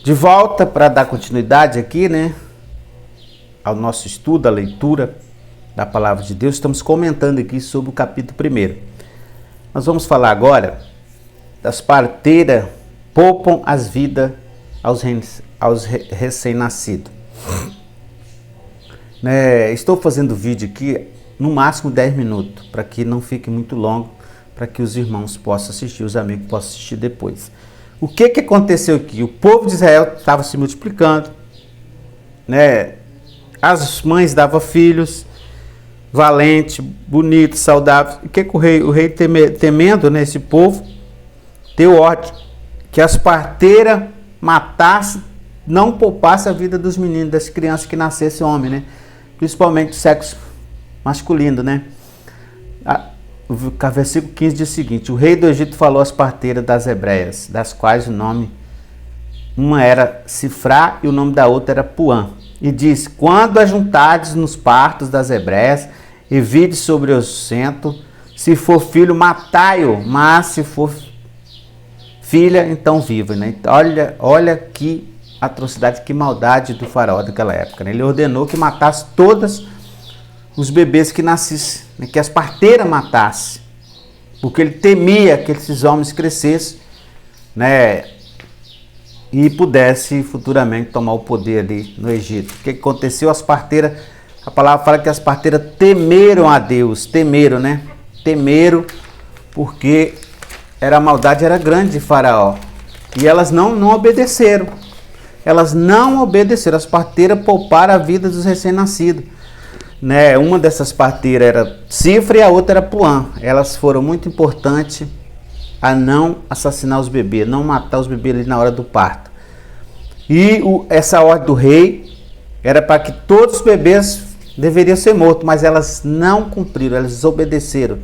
De volta para dar continuidade aqui, né, ao nosso estudo, a leitura da Palavra de Deus, estamos comentando aqui sobre o capítulo 1. Nós vamos falar agora das parteiras poupam as vidas aos recém-nascidos. Estou fazendo vídeo aqui no máximo 10 minutos, para que não fique muito longo, para que os irmãos possam assistir, os amigos possam assistir depois. O que aconteceu aqui? O povo de Israel estava se multiplicando, né? As mães davam filhos valentes, bonitos, saudáveis. O rei temendo, né, esse povo, deu ordem que as parteiras matassem, não poupassem a vida dos meninos, das crianças que nascessem homem, né? Principalmente do sexo masculino, né? O versículo 15 diz o seguinte: o rei do Egito falou às parteiras das hebreias, das quais o nome, uma era Sifrá e o nome da outra era Puã, e disse: quando ajuntardes nos partos das hebreias, e vide sobre o centro, se for filho, matai-o, mas se for filha, então viva, né? Olha que atrocidade, que maldade do faraó daquela época, né? Ele ordenou que matasse todos os bebês que nascessem, né? Que as parteiras matassem, porque ele temia que esses homens crescessem, né? E pudesse futuramente tomar o poder ali no Egito. O que aconteceu? As parteiras, a palavra fala que as parteiras temeram a Deus, né? Temeram porque a maldade era grande de Faraó. E elas não obedeceram. As parteiras pouparam a vida dos recém-nascidos, né? Uma dessas parteiras era Sifra e a outra era Puã. Elas foram muito importantes a não assassinar os bebês, não matar os bebês ali na hora do parto. E essa ordem do rei era para que todos os bebês deveriam ser mortos, mas elas não cumpriram, elas desobedeceram.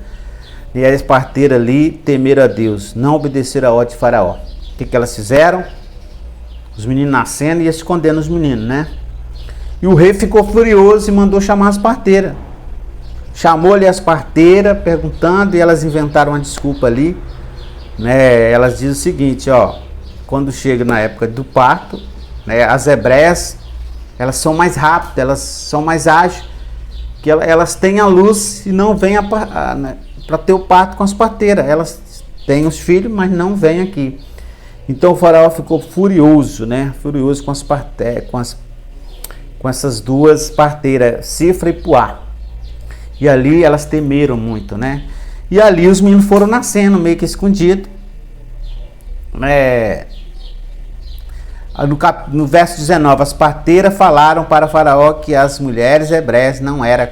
E as parteiras ali temeram a Deus, não obedeceram a ordem de Faraó. O que elas fizeram? Os meninos nascendo e escondendo os meninos, né? E o rei ficou furioso e mandou chamar as parteiras. Chamou-lhe as parteiras, perguntando, e elas inventaram uma desculpa ali, né? Elas dizem o seguinte, quando chega na época do parto, né, as hebreias, elas são mais rápidas, elas são mais ágeis, que elas têm a luz e não vêm para ter o parto com as parteiras. Elas têm os filhos, mas não vêm aqui. Então o faraó ficou furioso, né? Furioso com as parteiras, com essas duas parteiras, Sifra e Puá. E ali elas temeram muito, né? E ali os meninos foram nascendo, meio que escondidos. No verso 19, as parteiras falaram para Faraó que as mulheres hebreias não eram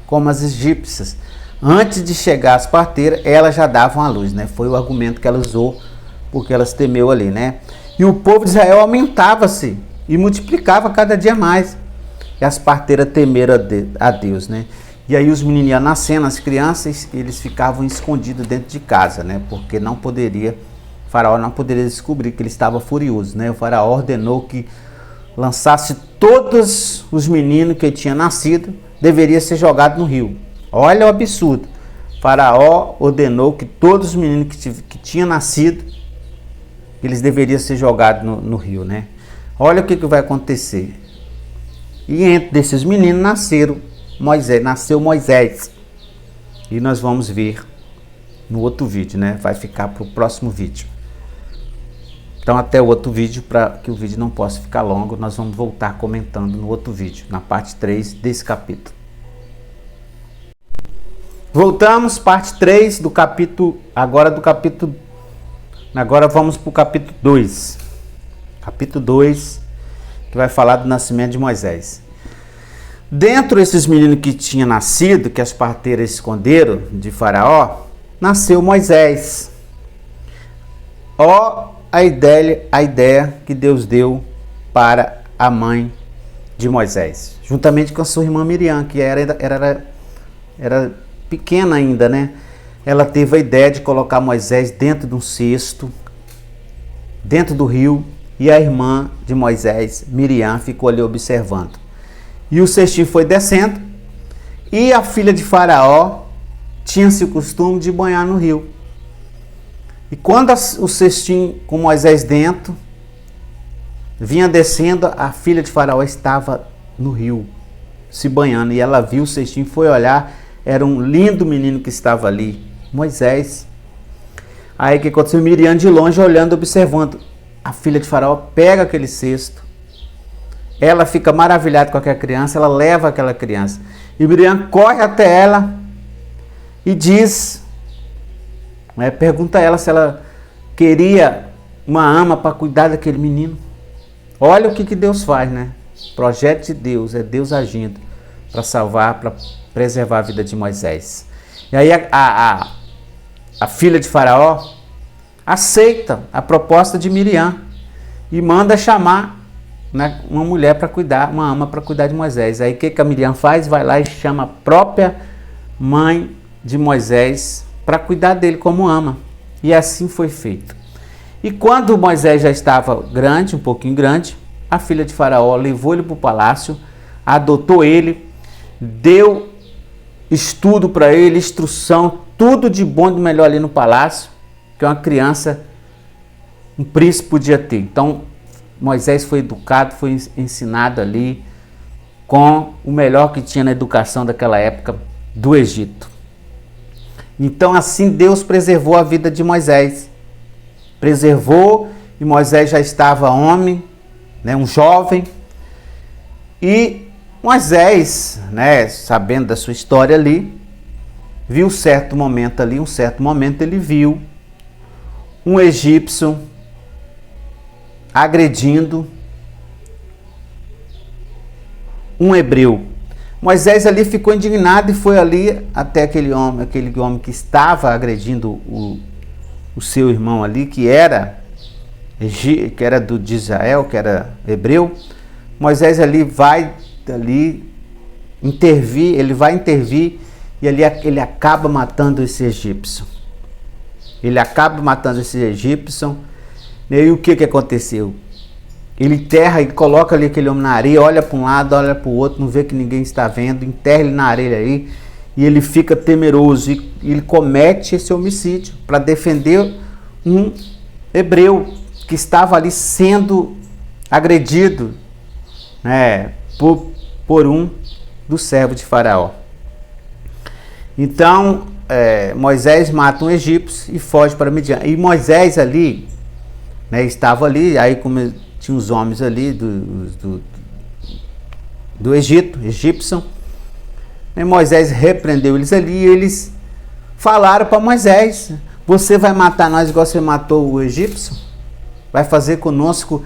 como as egípcias. Antes de chegar as parteiras, elas já davam a luz, né? Foi o argumento que ela usou, porque elas temeu ali, né? E o povo de Israel aumentava-se e multiplicava cada dia mais. E as parteiras temeram a Deus, né? E aí os meninos iam nascendo, as crianças, eles ficavam escondidos dentro de casa, né? Porque Faraó não poderia descobrir que ele estava furioso, né? O faraó ordenou que lançasse todos os meninos que tinham nascido, deveria ser jogado no rio. Olha o absurdo. O faraó ordenou que todos os meninos que tinham nascido, eles deveriam ser jogados no rio, né? Olha o que vai acontecer. E entre desses meninos nasceu Moisés. E nós vamos ver no outro vídeo, né? Vai ficar para o próximo vídeo. Então até o outro vídeo, para que o vídeo não possa ficar longo, nós vamos voltar comentando no outro vídeo, na parte 3 desse capítulo. Voltamos, parte 3 do capítulo, agora vamos para o capítulo 2. Capítulo 2, que vai falar do nascimento de Moisés. Dentro desses meninos que tinham nascido, que as parteiras esconderam de Faraó, nasceu Moisés. A ideia que Deus deu para a mãe de Moisés, juntamente com a sua irmã Miriam, que era pequena ainda, né? Ela teve a ideia de colocar Moisés dentro de um cesto, dentro do rio, e a irmã de Moisés, Miriam, ficou ali observando. E o cestinho foi descendo, e a filha de Faraó tinha-se o costume de banhar no rio. E quando o cestinho com Moisés dentro, vinha descendo, a filha de Faraó estava no rio, se banhando, e ela viu o cestinho, foi olhar, era um lindo menino que estava ali, Moisés. Aí o que aconteceu? Miriam de longe olhando, observando. A filha de Faraó pega aquele cesto, ela fica maravilhada com aquela criança, ela leva aquela criança. E Miriam corre até ela e diz, pergunta a ela se ela queria uma ama para cuidar daquele menino. Olha o que Deus faz, né? Projeto de Deus, é Deus agindo para salvar, para preservar a vida de Moisés. E aí a filha de Faraó aceita a proposta de Miriam e manda chamar, né, uma mulher para cuidar, uma ama para cuidar de Moisés. Aí o que a Miriam faz? Vai lá e chama a própria mãe de Moisés para cuidar dele como ama. E assim foi feito. E quando Moisés já estava grande, um pouquinho grande, a filha de Faraó levou ele para o palácio, adotou ele, deu estudo para ele, instrução, tudo de bom e de melhor ali no palácio, que uma criança, um príncipe podia ter. Então, Moisés foi educado, foi ensinado ali com o melhor que tinha na educação daquela época do Egito. Então, assim, Deus preservou a vida de Moisés. Preservou, e Moisés já estava homem, né, um jovem. E Moisés, né, sabendo da sua história ali, viu um certo momento ele viu um egípcio agredindo um hebreu. Moisés ali ficou indignado e foi ali até aquele homem que estava agredindo o seu irmão ali, que era de Israel, que era hebreu. Moisés ali vai intervir, e ali ele acaba matando esse egípcio. E aí o que aconteceu? Ele enterra e coloca ali aquele homem na areia, olha para um lado, olha para o outro, não vê que ninguém está vendo, enterra ele na areia aí, e ele fica temeroso, e ele comete esse homicídio para defender um hebreu que estava ali sendo agredido, né, por um dos servos de Faraó. Então, Moisés mata um egípcio e foge para Midian. E Moisés ali, né, estava ali, aí como tinha os homens ali do Egito, egípcio, e Moisés repreendeu eles ali, e eles falaram para Moisés: você vai matar nós igual você matou o egípcio? Vai fazer conosco,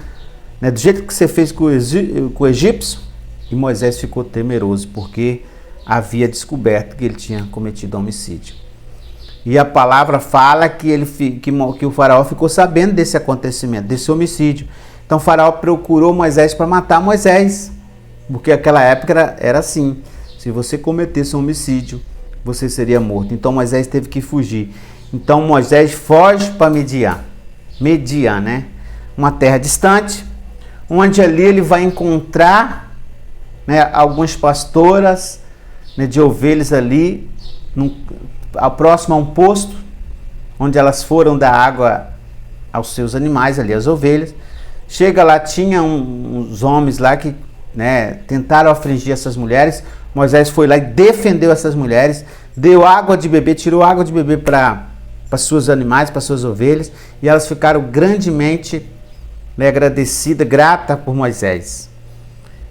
né, do jeito que você fez com o egípcio? E Moisés ficou temeroso, porque havia descoberto que ele tinha cometido homicídio. E a palavra fala que o faraó ficou sabendo desse acontecimento, desse homicídio. Então o faraó procurou Moisés para matar Moisés, porque naquela época era assim: se você cometesse um homicídio, você seria morto. Então Moisés teve que fugir. Então Moisés foge para Midian, né? Uma terra distante, onde ali ele vai encontrar, né, algumas pastoras, né, de ovelhas ali, próximo a um posto, onde elas foram dar água aos seus animais ali, as ovelhas. Chega lá, tinha uns homens lá que, né, tentaram afligir essas mulheres. Moisés foi lá e defendeu essas mulheres, deu água de beber, tirou água de beber para seus animais, para suas ovelhas, e elas ficaram grandemente, né, agradecidas, gratas por Moisés.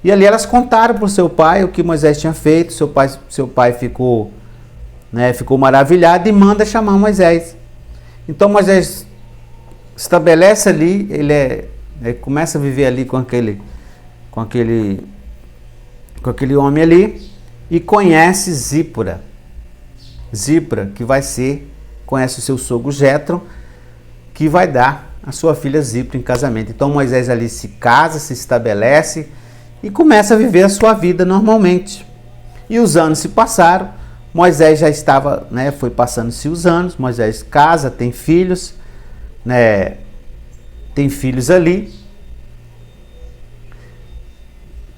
E ali elas contaram para o seu pai o que Moisés tinha feito. Seu pai ficou maravilhado e manda chamar Moisés. Então Moisés estabelece ali, ele começa a viver ali com aquele homem ali, e conhece Zípora, que conhece o seu sogro Jétro, que vai dar a sua filha Zípora em casamento. Então Moisés ali se casa, se estabelece e começa a viver a sua vida normalmente. E os anos se passaram, Moisés já estava, né, foi passando-se os anos, Moisés casa, tem filhos, né, tem filhos ali,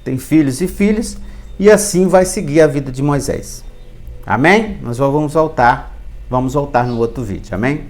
tem filhos e filhas, e assim vai seguir a vida de Moisés. Amém? Nós vamos voltar no outro vídeo. Amém?